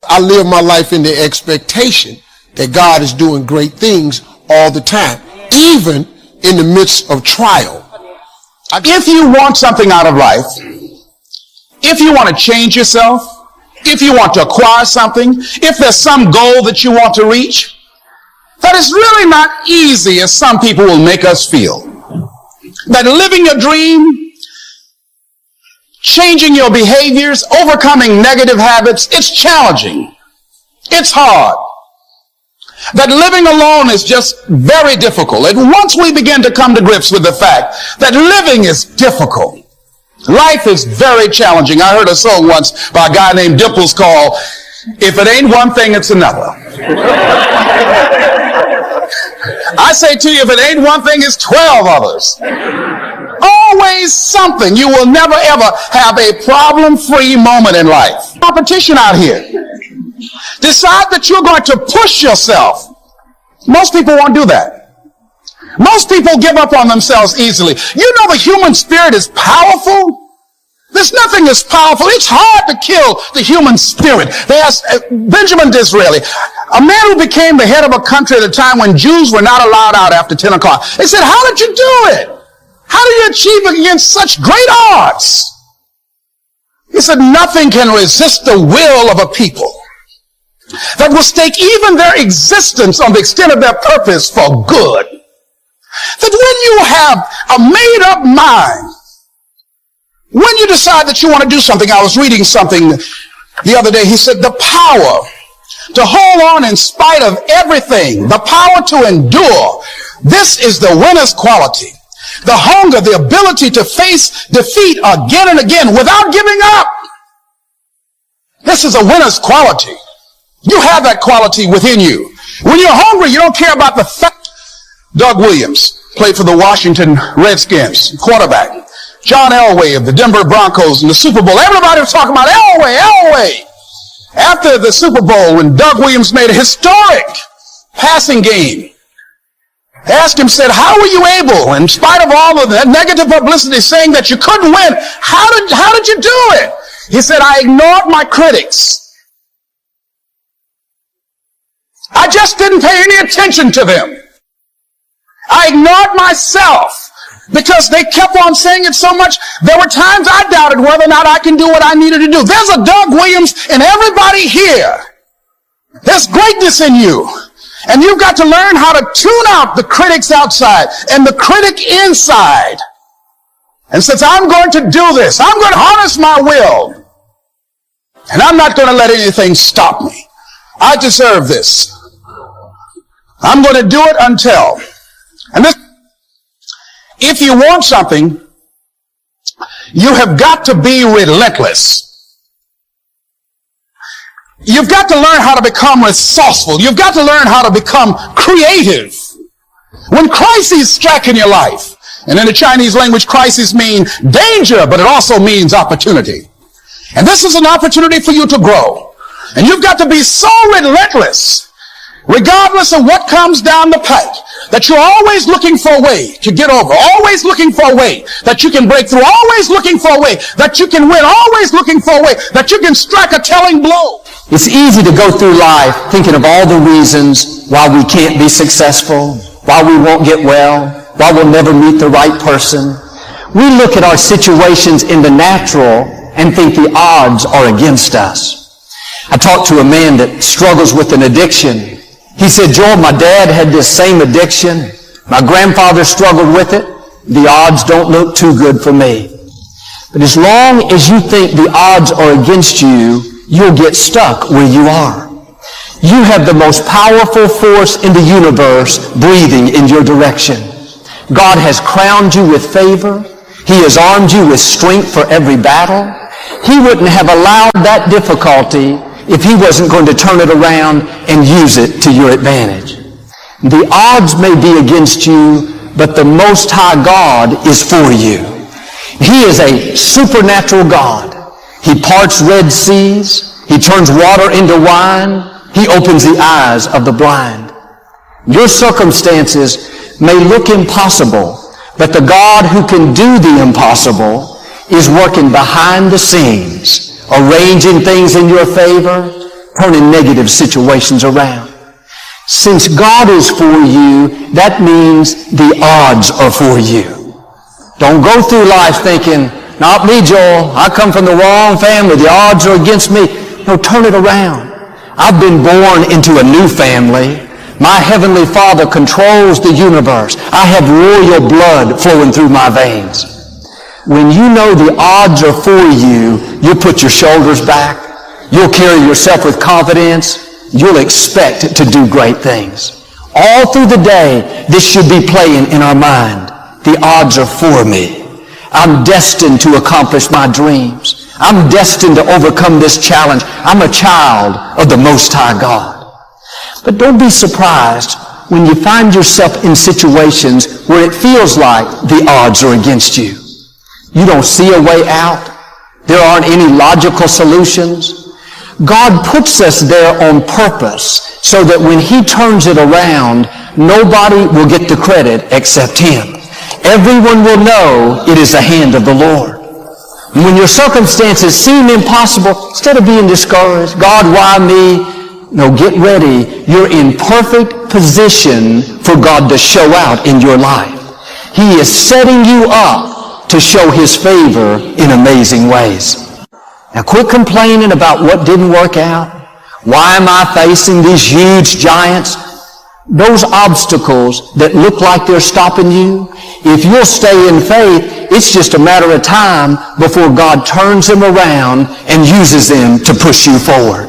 I live my life in the expectation that God is doing great things all the time, even in the midst of trial. If you want something out of life, if you want to change yourself, if you want to acquire something, if there's some goal that you want to reach, that is really not easy as some people will make us feel. That living your dream, changing your behaviors, overcoming negative habits, it's challenging. It's hard. That living alone is just very difficult. And once we begin to come to grips with the fact that living is difficult, life is very challenging. I heard a song once by a guy named Dimples called, "If it ain't one thing, it's another." I say to you, if it ain't one thing, it's 12 others. Always something. You will never ever have a problem-free moment in life. Competition out here. Decide that you're going to push yourself. Most people won't do that. Most people give up on themselves easily. You know the human spirit is powerful. There's nothing as powerful. It's hard to kill the human spirit. They asked Benjamin Disraeli, a man who became the head of a country at a time when Jews were not allowed out after 10 o'clock. They said, how did you do it? How do you achieve it against such great odds? He said, nothing can resist the will of a people that will stake even their existence on the extent of their purpose for good. That when you have a made-up mind, when you decide that you want to do something, I was reading something the other day, he said, the power to hold on in spite of everything, the power to endure, this is the winner's quality. The hunger, the ability to face defeat again and again without giving up. This is a winner's quality. You have that quality within you. When you're hungry, you don't care about the fact. Doug Williams played for the Washington Redskins, quarterback. John Elway of the Denver Broncos in the Super Bowl. Everybody was talking about Elway. After the Super Bowl, when Doug Williams made a historic passing game, they asked him, said, how were you able, in spite of all of that negative publicity saying that you couldn't win, how did you do it? He said, I ignored my critics. I just didn't pay any attention to them. I ignored myself because they kept on saying it so much. There were times I doubted whether or not I can do what I needed to do. There's a Doug Williams in everybody here. There's greatness in you. And you've got to learn how to tune out the critics outside and the critic inside. And since I'm going to do this, I'm going to harness my will. And I'm not going to let anything stop me. I deserve this. I'm going to do it until. And this, if you want something, you have got to be relentless. You've got to learn how to become resourceful. You've got to learn how to become creative. When crises strike in your life, and in the Chinese language, crises mean danger, but it also means opportunity. And this is an opportunity for you to grow. And you've got to be so relentless, regardless of what comes down the pike, that you're always looking for a way to get over, always looking for a way that you can break through, always looking for a way that you can win, always looking for a way that you can strike a telling blow. It's easy to go through life thinking of all the reasons why we can't be successful, why we won't get well, why we'll never meet the right person. We look at our situations in the natural and think the odds are against us. I talked to a man that struggles with an addiction. He said, Joel, my dad had this same addiction. My grandfather struggled with it. The odds don't look too good for me. But as long as you think the odds are against you, you'll get stuck where you are. You have the most powerful force in the universe breathing in your direction. God has crowned you with favor. He has armed you with strength for every battle. He wouldn't have allowed that difficulty if he wasn't going to turn it around and use it to your advantage. The odds may be against you, but the Most High God is for you. He is a supernatural God. He parts Red Seas. He turns water into wine. He opens the eyes of the blind. Your circumstances may look impossible, but the God who can do the impossible is working behind the scenes, arranging things in your favor, turning negative situations around. Since God is for you, that means the odds are for you. Don't go through life thinking, not me, Joel. I come from the wrong family. The odds are against me. No, turn it around. I've been born into a new family. My Heavenly Father controls the universe. I have royal blood flowing through my veins. When you know the odds are for you, you'll put your shoulders back. You'll carry yourself with confidence. You'll expect to do great things. All through the day, this should be playing in our mind. The odds are for me. I'm destined to accomplish my dreams. I'm destined to overcome this challenge. I'm a child of the Most High God. But don't be surprised when you find yourself in situations where it feels like the odds are against you. You don't see a way out. There aren't any logical solutions. God puts us there on purpose so that when He turns it around, nobody will get the credit except Him. Everyone will know it is the hand of the Lord. And when your circumstances seem impossible, instead of being discouraged, God, why me? No, get ready. You're in perfect position for God to show out in your life. He is setting you up to show His favor in amazing ways. Now quit complaining about what didn't work out. Why am I facing these huge giants? Those obstacles that look like they're stopping you, if you'll stay in faith, it's just a matter of time before God turns them around and uses them to push you forward.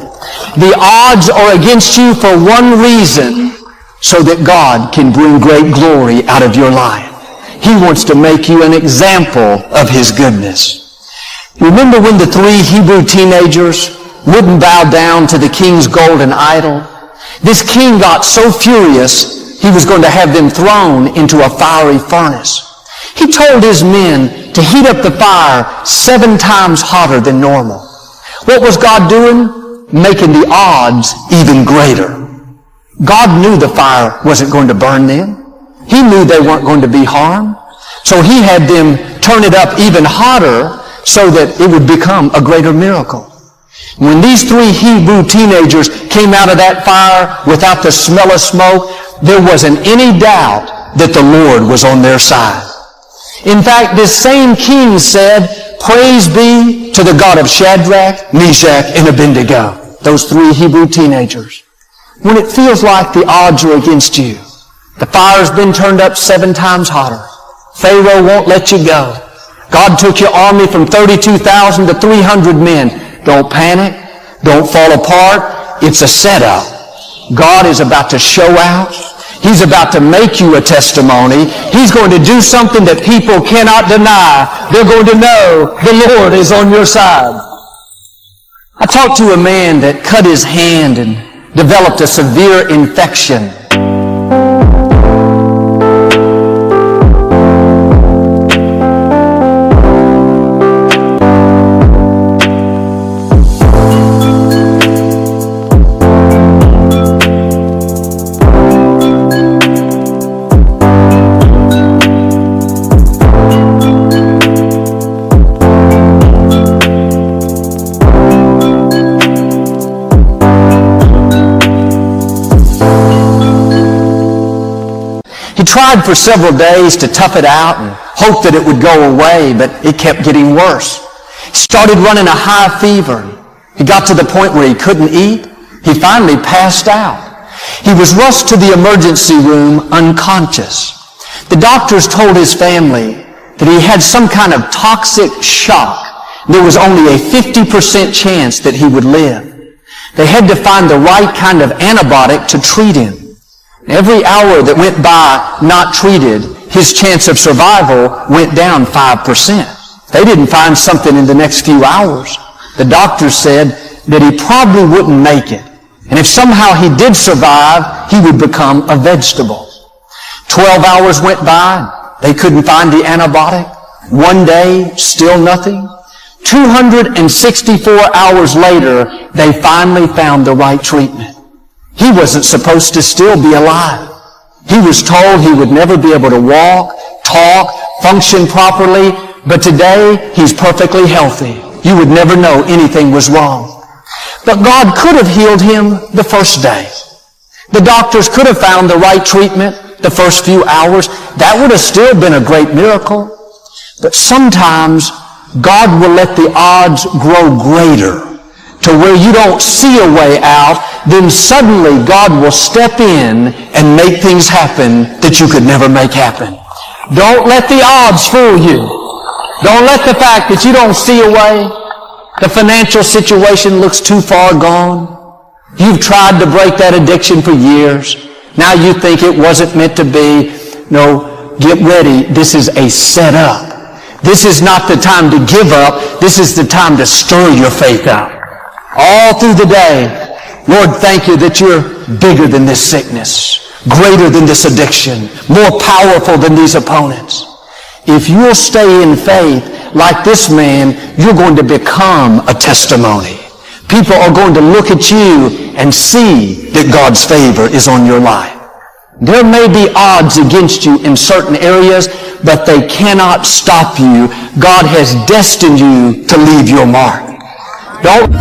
The odds are against you for one reason, so that God can bring great glory out of your life. He wants to make you an example of His goodness. Remember when the 3 Hebrew teenagers wouldn't bow down to the king's golden idol? This king got so furious, he was going to have them thrown into a fiery furnace. He told his men to heat up the fire 7 times hotter than normal. What was God doing? Making the odds even greater. God knew the fire wasn't going to burn them. He knew they weren't going to be harmed. So He had them turn it up even hotter so that it would become a greater miracle. When these 3 Hebrew teenagers came out of that fire without the smell of smoke, there wasn't any doubt that the Lord was on their side. In fact, this same king said, "Praise be to the God of Shadrach, Meshach, and Abednego." Those 3 Hebrew teenagers. When it feels like the odds are against you, the fire's been turned up 7 times hotter, Pharaoh won't let you go. God took your army from 32,000 to 300 men. Don't panic. Don't fall apart. It's a setup. God is about to show out. He's about to make you a testimony. He's going to do something that people cannot deny. They're going to know the Lord is on your side. I talked to a man that cut his hand and developed a severe infection. He tried for several days to tough it out and hope that it would go away, but it kept getting worse. He started running a high fever. He got to the point where he couldn't eat. He finally passed out. He was rushed to the emergency room unconscious. The doctors told his family that he had some kind of toxic shock. There was only a 50% chance that he would live. They had to find the right kind of antibiotic to treat him. Every hour that went by not treated, his chance of survival went down 5%. They didn't find something in the next few hours. The doctors said that he probably wouldn't make it. And if somehow he did survive, he would become a vegetable. 12 hours went by. They couldn't find the antibiotic. One day, still nothing. 264 hours later, they finally found the right treatment. He wasn't supposed to still be alive. He was told he would never be able to walk, talk, function properly, but today he's perfectly healthy. You would never know anything was wrong. But God could have healed him the first day. The doctors could have found the right treatment the first few hours. That would have still been a great miracle. But sometimes God will let the odds grow greater to where you don't see a way out. Then suddenly God will step in and make things happen that you could never make happen. Don't let the odds fool you. Don't let the fact that you don't see a way, the financial situation looks too far gone. You've tried to break that addiction for years. Now you think it wasn't meant to be. No, get ready. This is a setup. This is not the time to give up. This is the time to stir your faith up. All through the day, Lord, thank you that you're bigger than this sickness, greater than this addiction, more powerful than these opponents. If you'll stay in faith like this man, you're going to become a testimony. People are going to look at you and see that God's favor is on your life. There may be odds against you in certain areas, but they cannot stop you. God has destined you to leave your mark. Don't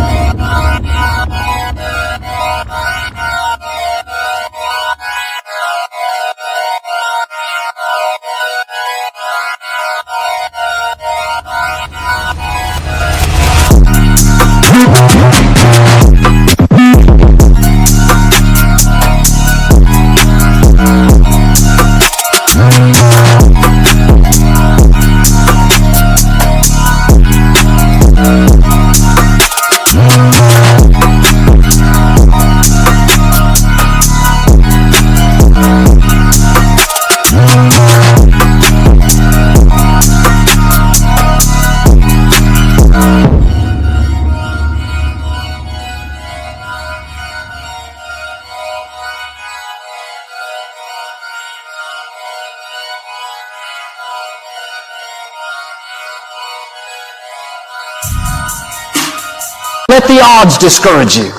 let the odds discourage you.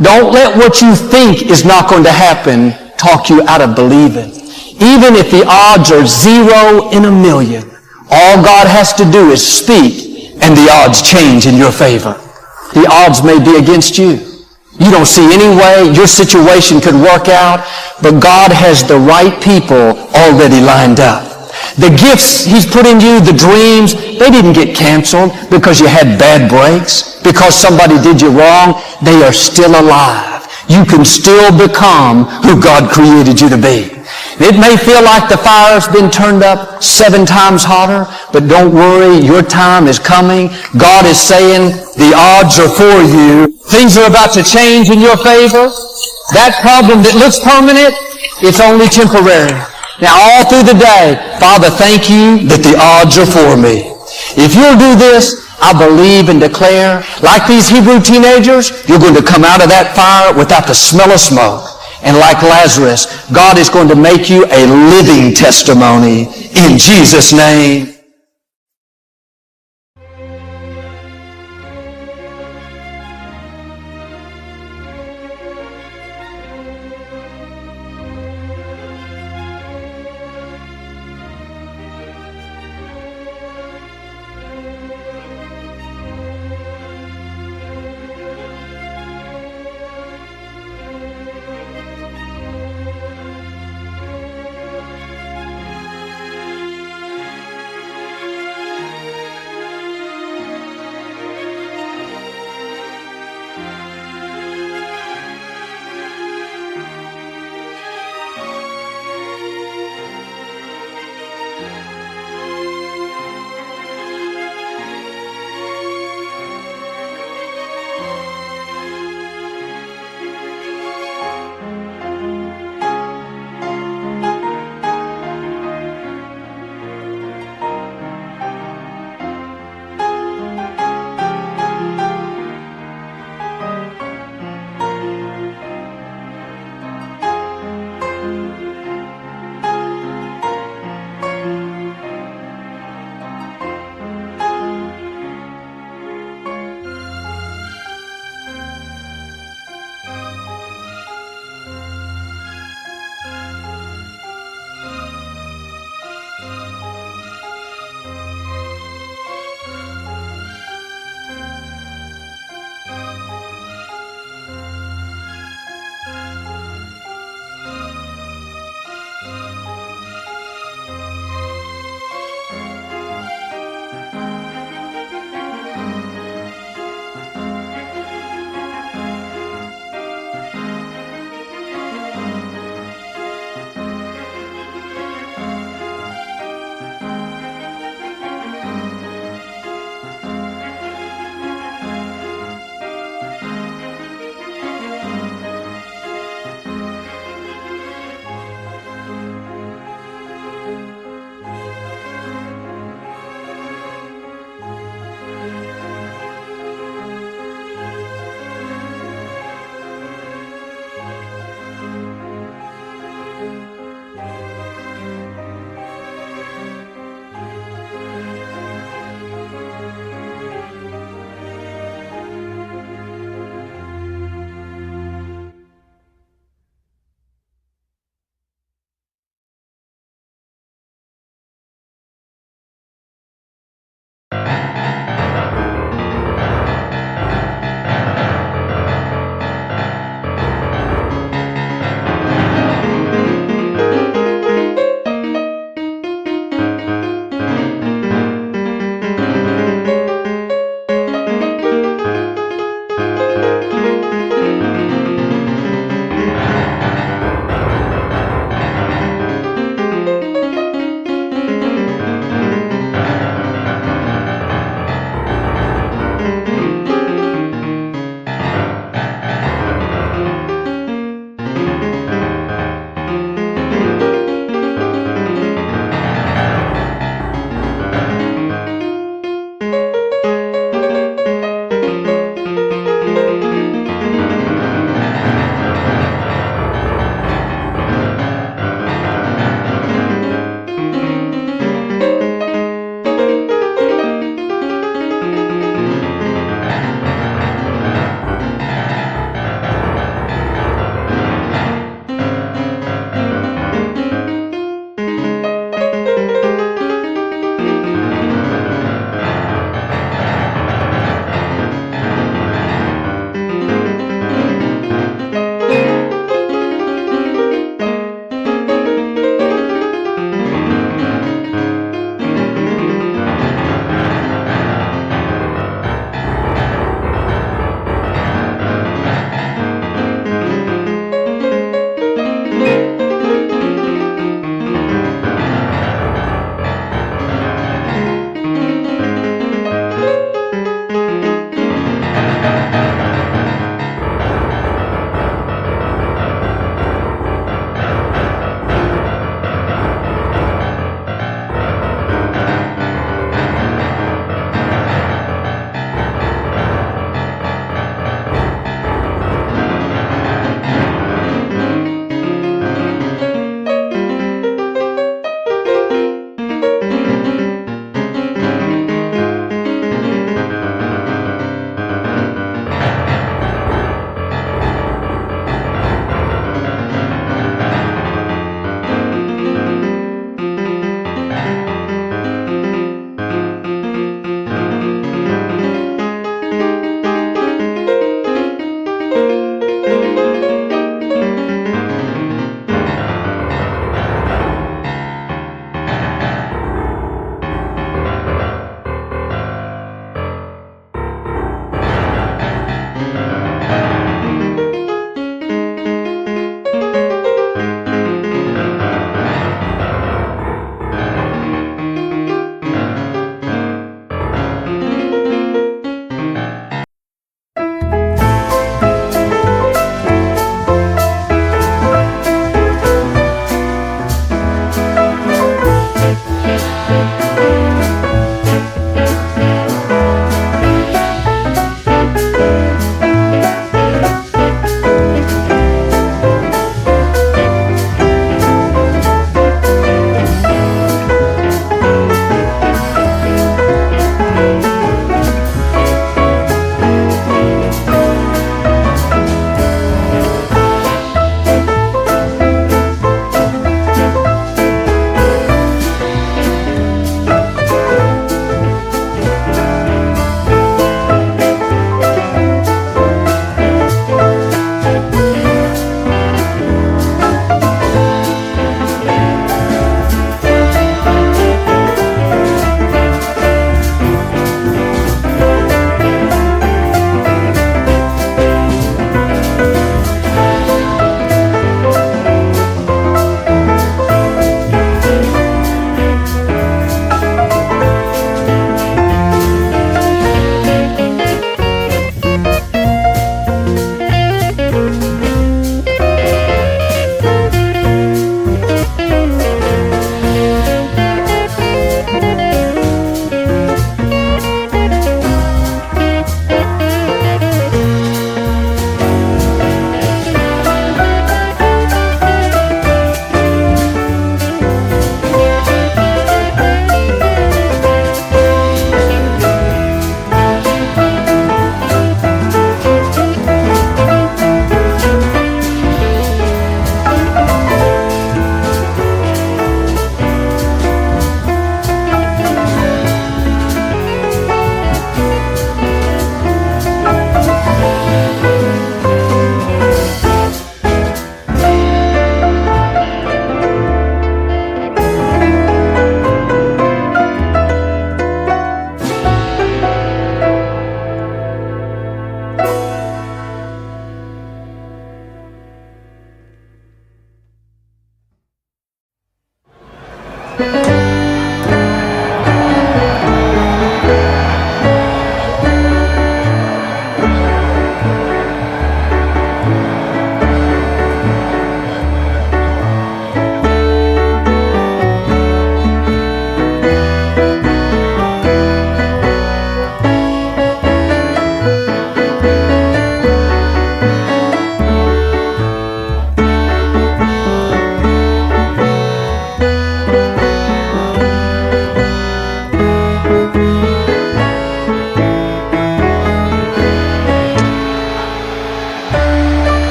Don't let what you think is not going to happen talk you out of believing. Even if the odds are 0 in a million, all God has to do is speak and the odds change in your favor. The odds may be against you. You don't see any way your situation could work out, but God has the right people already lined up. The gifts He's put in you, the dreams, they didn't get canceled because you had bad breaks, because somebody did you wrong. They are still alive. You can still become who God created you to be. It may feel like the fire's been turned up 7 times hotter, but don't worry, your time is coming. God is saying the odds are for you. Things are about to change in your favor. That problem that looks permanent, it's only temporary. Now all through the day, Father, thank you that the odds are for me. If you'll do this, I believe and declare, like these Hebrew teenagers, you're going to come out of that fire without the smell of smoke. And like Lazarus, God is going to make you a living testimony in Jesus' name.